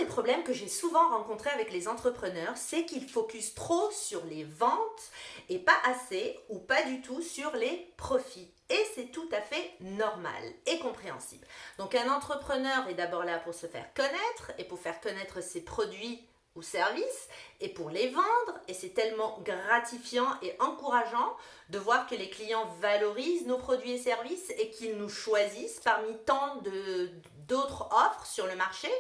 des problèmes que j'ai souvent rencontrés avec les entrepreneurs, c'est qu'ils focusent trop sur les ventes et pas assez ou pas du tout sur les profits. Et c'est tout à fait normal et compréhensible. Donc un entrepreneur est d'abord là pour se faire connaître et pour faire connaître ses produits ou services et pour les vendre. Et c'est tellement gratifiant et encourageant de voir que les clients valorisent nos produits et services et qu'ils nous choisissent parmi tant d'autres offres sur le marché.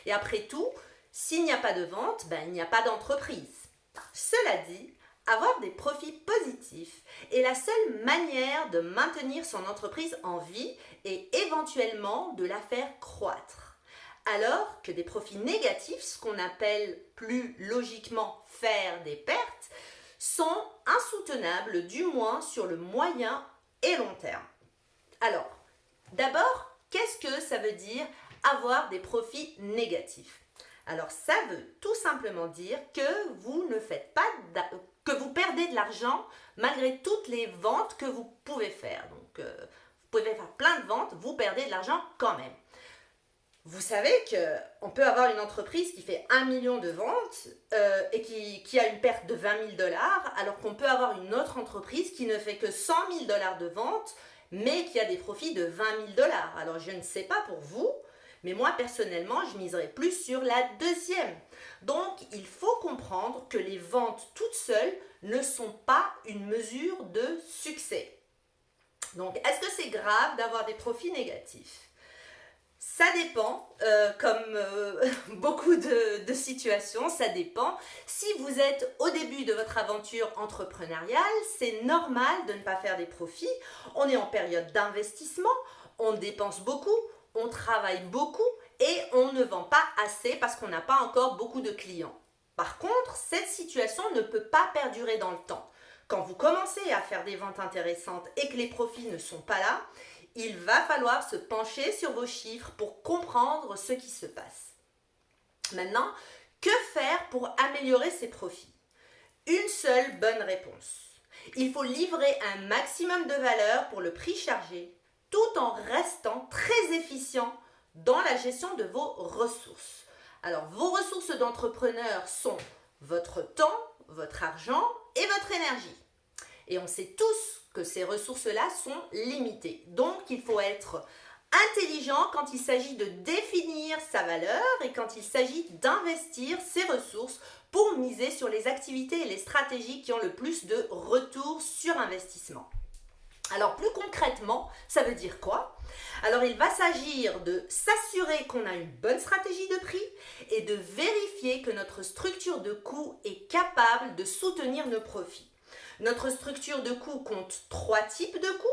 Et après tout, s'il n'y a pas de vente, il n'y a pas d'entreprise. Cela dit, avoir des profits positifs est la seule manière de maintenir son entreprise en vie et éventuellement de la faire croître. Alors que des profits négatifs, ce qu'on appelle plus logiquement faire des pertes, sont insoutenables, du moins sur le moyen et long terme. Alors, d'abord, qu'est-ce que ça veut dire avoir des profits négatifs? Alors, ça veut tout simplement dire que vous ne faites pas que vous perdez de l'argent malgré toutes les ventes que vous pouvez faire. Donc, vous pouvez faire plein de ventes, vous perdez de l'argent quand même. Vous savez qu'on peut avoir une entreprise qui fait 1 million de ventes et qui a une perte de 20 000 $, alors qu'on peut avoir une autre entreprise qui ne fait que 100 000 $ de ventes, mais qui a des profits de 20 000 $. Alors, je ne sais pas pour vous, mais moi, personnellement, je miserais plus sur la deuxième. Donc, il faut comprendre que les ventes toutes seules ne sont pas une mesure de succès. Donc, est-ce que c'est grave d'avoir des profits négatifs? Ça dépend, comme beaucoup de situations, ça dépend. Si vous êtes au début de votre aventure entrepreneuriale, c'est normal de ne pas faire des profits. On est en période d'investissement, on dépense beaucoup, on travaille beaucoup et on ne vend pas assez parce qu'on n'a pas encore beaucoup de clients. Par contre, cette situation ne peut pas perdurer dans le temps. Quand vous commencez à faire des ventes intéressantes et que les profits ne sont pas là, il va falloir se pencher sur vos chiffres pour comprendre ce qui se passe. Maintenant, que faire pour améliorer ces profits? Une seule bonne réponse. Il faut livrer un maximum de valeur pour le prix chargé, tout en restant très efficient dans la gestion de vos ressources. Alors, vos ressources d'entrepreneur sont votre temps, votre argent et votre énergie. Et on sait tous que ces ressources-là sont limitées. Donc, il faut être intelligent quand il s'agit de définir sa valeur et quand il s'agit d'investir ses ressources pour miser sur les activités et les stratégies qui ont le plus de retour sur investissement. Alors, plus concrètement, ça veut dire quoi? Alors, il va s'agir de s'assurer qu'on a une bonne stratégie de prix et de vérifier que notre structure de coûts est capable de soutenir nos profits. Notre structure de coûts compte 3 types de coûts.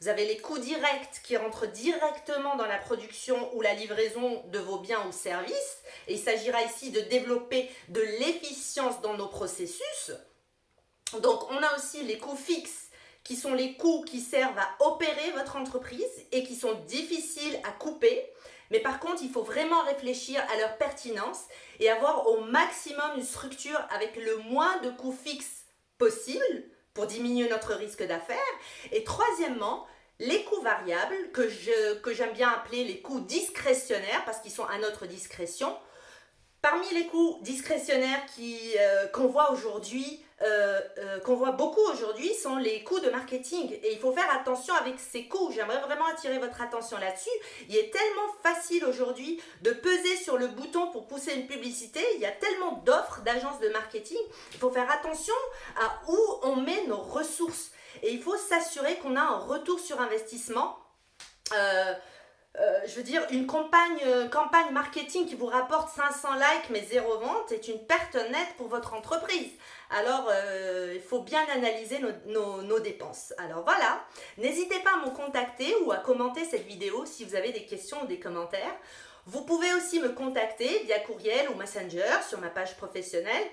Vous avez les coûts directs qui rentrent directement dans la production ou la livraison de vos biens ou services. Et il s'agira ici de développer de l'efficience dans nos processus. Donc, on a aussi les coûts fixes qui sont les coûts qui servent à opérer votre entreprise et qui sont difficiles à couper. Mais par contre, il faut vraiment réfléchir à leur pertinence et avoir au maximum une structure avec le moins de coûts fixes possible pour diminuer notre risque d'affaires. Et troisièmement, les coûts variables que j'aime bien appeler les coûts discrétionnaires parce qu'ils sont à notre discrétion. Parmi les coûts discrétionnaires qu'on voit aujourd'hui, qu'on voit beaucoup aujourd'hui, sont les coûts de marketing. Et il faut faire attention avec ces coûts. J'aimerais vraiment attirer votre attention là-dessus. Il est tellement facile aujourd'hui de peser sur le bouton pour pousser une publicité. Il y a tellement d'offres d'agences de marketing. Il faut faire attention à où on met nos ressources. Et il faut s'assurer qu'on a un retour sur investissement. Je veux dire, une campagne marketing qui vous rapporte 500 likes mais 0 vente est une perte nette pour votre entreprise. Alors, il faut bien analyser nos dépenses. Alors voilà, n'hésitez pas à me contacter ou à commenter cette vidéo si vous avez des questions ou des commentaires. Vous pouvez aussi me contacter via courriel ou Messenger sur ma page professionnelle.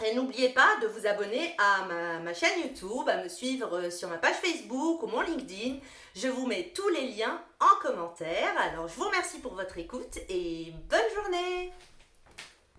Et n'oubliez pas de vous abonner à ma chaîne YouTube, à me suivre sur ma page Facebook ou mon LinkedIn. Je vous mets tous les liens en commentaire. Alors, je vous remercie pour votre écoute et bonne journée!